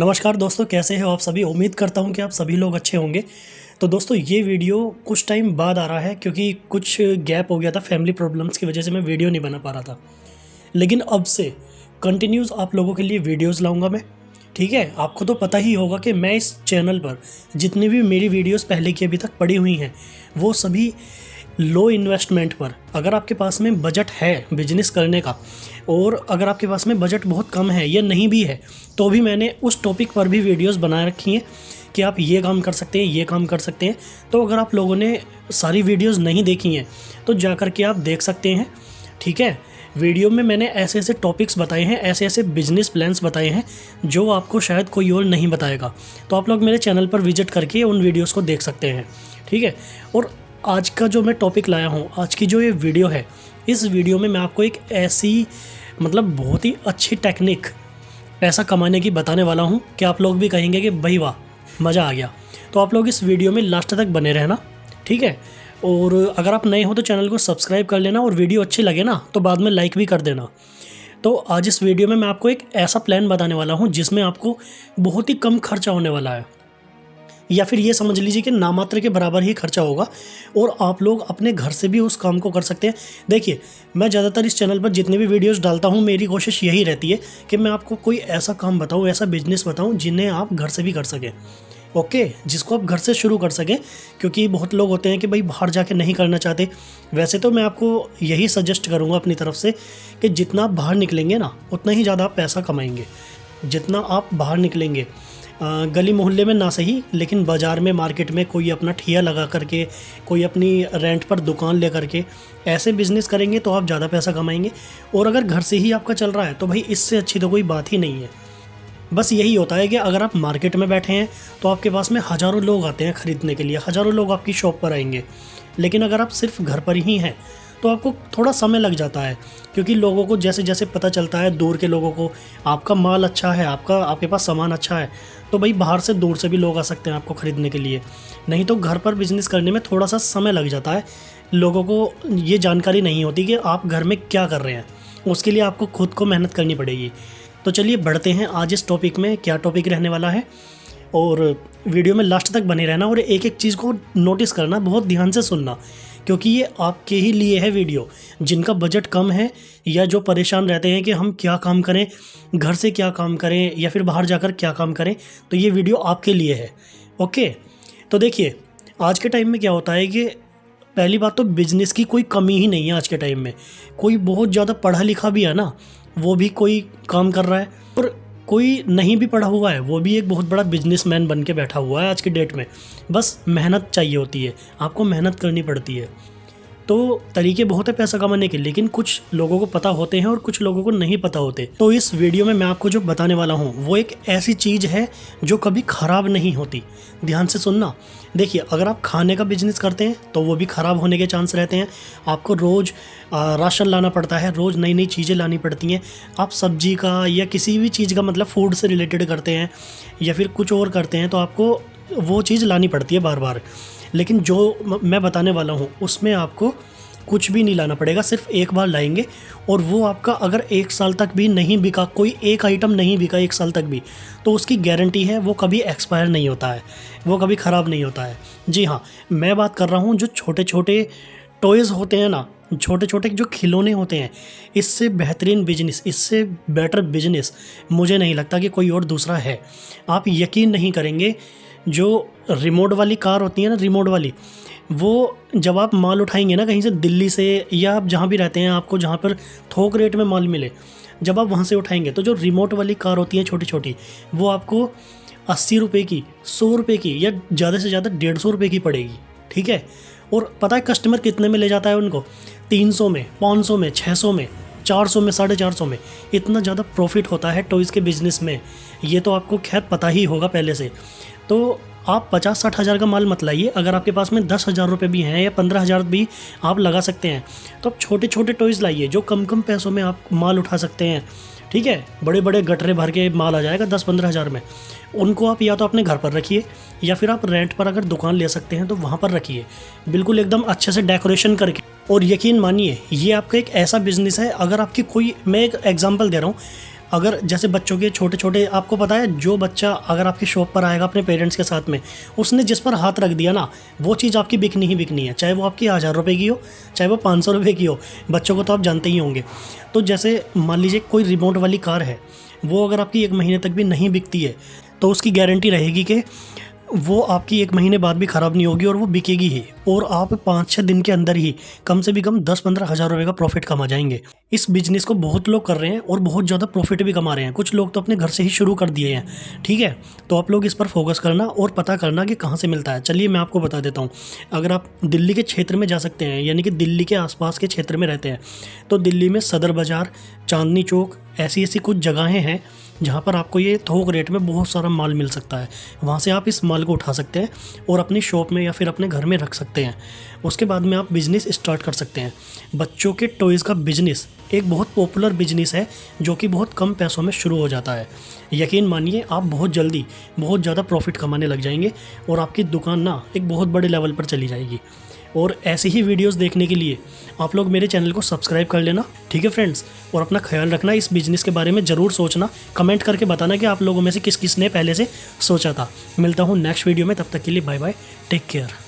नमस्कार दोस्तों, कैसे हो आप सभी। उम्मीद करता हूं कि आप सभी लोग अच्छे होंगे। तो दोस्तों ये वीडियो कुछ टाइम बाद आ रहा है क्योंकि कुछ गैप हो गया था, फैमिली प्रॉब्लम्स की वजह से मैं वीडियो नहीं बना पा रहा था। लेकिन अब से कंटिन्यूस आप लोगों के लिए वीडियोस लाऊंगा मैं। ठीक है, आपको तो पता ही होगा कि मैं इस चैनल पर जितनी भी मेरी वीडियोस पहले की अभी तक पड़ी हुई हैं वो सभी लो इन्वेस्टमेंट पर। अगर आपके पास में बजट है बिजनेस करने का और अगर आपके पास में बजट बहुत कम है या नहीं भी है तो भी मैंने उस टॉपिक पर भी वीडियोस बना रखी हैं कि आप ये काम कर सकते हैं, ये काम कर सकते हैं। तो अगर आप लोगों ने सारी वीडियोस नहीं देखी हैं तो जा कर के आप देख सकते हैं। ठीक है, वीडियो में मैंने ऐसे ऐसे टॉपिक्स बताए हैं, ऐसे ऐसे बिजनेस प्लान्स बताए हैं जो आपको शायद कोई और नहीं बताएगा। तो आप लोग मेरे चैनल पर विजिट करके उन वीडियोस को देख सकते हैं। ठीक है, और आज का जो मैं टॉपिक लाया हूँ, आज की जो ये वीडियो है, इस वीडियो में मैं आपको एक ऐसी बहुत ही अच्छी टेक्निक पैसा कमाने की बताने वाला हूँ कि आप लोग भी कहेंगे कि भाई वाह, मज़ा आ गया। तो आप लोग इस वीडियो में लास्ट तक बने रहना। ठीक है, और अगर आप नए हो तो चैनल को सब्सक्राइब कर लेना और वीडियो अच्छी लगे ना तो बाद में लाइक भी कर देना। तो आज इस वीडियो में मैं आपको एक ऐसा प्लान बताने वाला हूँ जिसमें आपको बहुत ही कम खर्चा होने वाला है, या फिर ये समझ लीजिए कि नामात्र के बराबर ही खर्चा होगा और आप लोग अपने घर से भी उस काम को कर सकते हैं। देखिए, मैं ज़्यादातर इस चैनल पर जितने भी वीडियोस डालता हूँ मेरी कोशिश यही रहती है कि मैं आपको कोई ऐसा काम बताऊँ, ऐसा बिजनेस बताऊँ जिन्हें आप घर से भी कर सकें। ओके, जिसको आप घर से शुरू कर सकें, क्योंकि बहुत लोग होते हैं कि भाई बाहर जाके नहीं करना चाहते। वैसे तो मैं आपको यही सजेस्ट करूँगा अपनी तरफ से कि जितना आप बाहर निकलेंगे ना उतना ही ज़्यादा आप पैसा कमाएंगे। जितना आप बाहर निकलेंगे, गली मोहल्ले में ना सही लेकिन बाज़ार में, मार्केट में कोई अपना ठिया लगा करके, कोई अपनी रेंट पर दुकान ले करके ऐसे बिज़नेस करेंगे तो आप ज़्यादा पैसा कमाएंगे। और अगर घर से ही आपका चल रहा है तो भाई इससे अच्छी तो कोई बात ही नहीं है। बस यही होता है कि अगर आप मार्केट में बैठे हैं तो आपके पास में हज़ारों लोग आते हैं ख़रीदने के लिए, हज़ारों लोग आपकी शॉप पर आएंगे। लेकिन अगर आप सिर्फ घर पर ही हैं तो आपको थोड़ा समय लग जाता है, क्योंकि लोगों को जैसे जैसे पता चलता है, दूर के लोगों को आपका माल अच्छा है, आपके पास सामान अच्छा है, तो भाई बाहर से, दूर से भी लोग आ सकते हैं आपको ख़रीदने के लिए। नहीं तो घर पर बिज़नेस करने में थोड़ा सा समय लग जाता है। लोगों को ये जानकारी नहीं होती कि आप घर में क्या कर रहे हैं, उसके लिए आपको खुद को मेहनत करनी पड़ेगी। तो चलिए बढ़ते हैं आज इस टॉपिक में। क्या टॉपिक रहने वाला है, और वीडियो में लास्ट तक बने रहना और एक एक चीज़ को नोटिस करना, बहुत ध्यान से सुनना, क्योंकि ये आपके ही लिए है वीडियो। जिनका बजट कम है या जो परेशान रहते हैं कि हम क्या काम करें, घर से क्या काम करें या फिर बाहर जाकर क्या काम करें, तो ये वीडियो आपके लिए है। ओके, तो देखिए आज के टाइम में क्या होता है कि पहली बात तो बिज़नेस की कोई कमी ही नहीं है आज के टाइम में। कोई बहुत ज़्यादा पढ़ा लिखा भी है ना, वो भी कोई काम कर रहा है, और कोई नहीं भी पढ़ा हुआ है वो भी एक बहुत बड़ा बिजनेसमैन बन के बैठा हुआ है आज की डेट में। बस मेहनत चाहिए होती है, आपको मेहनत करनी पड़ती है। तो तरीके बहुत है पैसा कमाने के, लेकिन कुछ लोगों को पता होते हैं और कुछ लोगों को नहीं पता होते। तो इस वीडियो में मैं आपको जो बताने वाला हूँ वो एक ऐसी चीज़ है जो कभी ख़राब नहीं होती। ध्यान से सुनना। देखिए, अगर आप खाने का बिजनेस करते हैं तो वो भी ख़राब होने के चांस रहते हैं। आपको रोज़ राशन लाना पड़ता है, रोज़ नई नई चीज़ें लानी पड़ती हैं। आप सब्जी का या किसी भी चीज़ का, मतलब फूड से रिलेटेड करते हैं या फिर कुछ और करते हैं, तो आपको वो चीज़ लानी पड़ती है बार बार। लेकिन जो मैं बताने वाला हूँ उसमें आपको कुछ भी नहीं लाना पड़ेगा, सिर्फ एक बार लाएंगे और वो आपका अगर 1 साल तक भी नहीं बिका, कोई एक आइटम नहीं बिका 1 साल तक भी, तो उसकी गारंटी है वो कभी एक्सपायर नहीं होता है, वो कभी ख़राब नहीं होता है। जी हाँ, मैं बात कर रहा हूँ जो छोटे छोटे टॉयज़ होते हैं ना, छोटे छोटे जो खिलौने होते हैं, इससे बेहतरीन बिजनेस, इससे बेटर बिजनेस मुझे नहीं लगता कि कोई और दूसरा है। आप यकीन नहीं करेंगे, जो रिमोट वाली कार होती है ना, रिमोट वाली, वो जब आप माल उठाएंगे ना कहीं से, दिल्ली से या आप जहाँ भी रहते हैं, आपको जहाँ पर थोक रेट में माल मिले, जब आप वहाँ से उठाएंगे तो जो रिमोट वाली कार होती है छोटी छोटी, वो आपको 80 रुपये की, 100 रुपये की या ज़्यादा से ज़्यादा 150 रुपये की पड़ेगी। ठीक है, और पता है कस्टमर कितने में ले जाता है उनको? 300 में, 500 में, 600 में, 400 में, 450 में। इतना ज़्यादा प्रॉफिट होता है टॉयज़ के बिज़नेस में, ये तो आपको खैर पता ही होगा पहले से। तो आप 50-60 हज़ार का माल मत लाइए। अगर आपके पास में 10,000 रुपये भी हैं या 15,000 भी आप लगा सकते हैं, तो आप छोटे छोटे टॉयज़ लाइए जो कम कम पैसों में आप माल उठा सकते हैं। ठीक है, बड़े बड़े गटरे भर के माल आ जाएगा 10-15 हज़ार में। उनको आप या तो अपने घर पर रखिए या फिर आप रेंट पर अगर दुकान ले सकते हैं तो वहाँ पर रखिए, बिल्कुल एकदम अच्छे से डेकोरेशन करके। और यकीन मानिए ये आपका एक ऐसा बिज़नेस है, अगर आपकी कोई, मैं एक एग्जांपल दे रहा हूँ, अगर जैसे बच्चों के छोटे छोटे, आपको पता है जो बच्चा अगर आपकी शॉप पर आएगा अपने पेरेंट्स के साथ में, उसने जिस पर हाथ रख दिया ना, वो चीज़ आपकी बिकनी ही बिकनी है, चाहे वो आपकी 1000 रुपये की हो, चाहे वो 500 रुपये की हो। बच्चों को तो आप जानते ही होंगे। तो जैसे मान लीजिए कोई रिमोट वाली कार है, वो अगर आपकी 1 महीने तक भी नहीं बिकती है तो उसकी गारंटी रहेगी कि वो आपकी 1 महीने बाद भी ख़राब नहीं होगी और वो बिकेगी ही, और आप 5-6 दिन के अंदर ही कम से भी कम 10-15 हज़ार रुपये का प्रॉफिट कमा जाएंगे। इस बिज़नेस को बहुत लोग कर रहे हैं और बहुत ज़्यादा प्रॉफिट भी कमा रहे हैं। कुछ लोग तो अपने घर से ही शुरू कर दिए हैं। ठीक है, तो आप लोग इस पर फोकस करना और पता करना कि कहाँ से मिलता है। चलिए मैं आपको बता देता हूँ। अगर आप दिल्ली के क्षेत्र में जा सकते हैं, यानी कि दिल्ली के आसपास के क्षेत्र में रहते हैं, तो दिल्ली में सदर बाज़ार, चांदनी चौक, ऐसी ऐसी कुछ जगहें हैं जहाँ पर आपको ये थोक रेट में बहुत सारा माल मिल सकता है। वहाँ से आप इस माल को उठा सकते हैं और अपनी शॉप में या फिर अपने घर में रख सकते हैं। उसके बाद में आप बिज़नेस स्टार्ट कर सकते हैं। बच्चों के टॉयज़ का बिज़नेस एक बहुत पॉपुलर बिज़नेस है जो कि बहुत कम पैसों में शुरू हो जाता है। यकीन मानिए आप बहुत जल्दी बहुत ज़्यादा प्रॉफिट कमाने लग जाएंगे और आपकी दुकान ना एक बहुत बड़े लेवल पर चली जाएगी। और ऐसे ही वीडियोस देखने के लिए आप लोग मेरे चैनल को सब्सक्राइब कर लेना। ठीक है फ्रेंड्स, और अपना ख्याल रखना। इस बिज़नेस के बारे में ज़रूर सोचना, कमेंट करके बताना कि आप लोगों में से किस किस ने पहले से सोचा था। मिलता हूँ नेक्स्ट वीडियो में, तब तक के लिए बाय बाय, टेक केयर।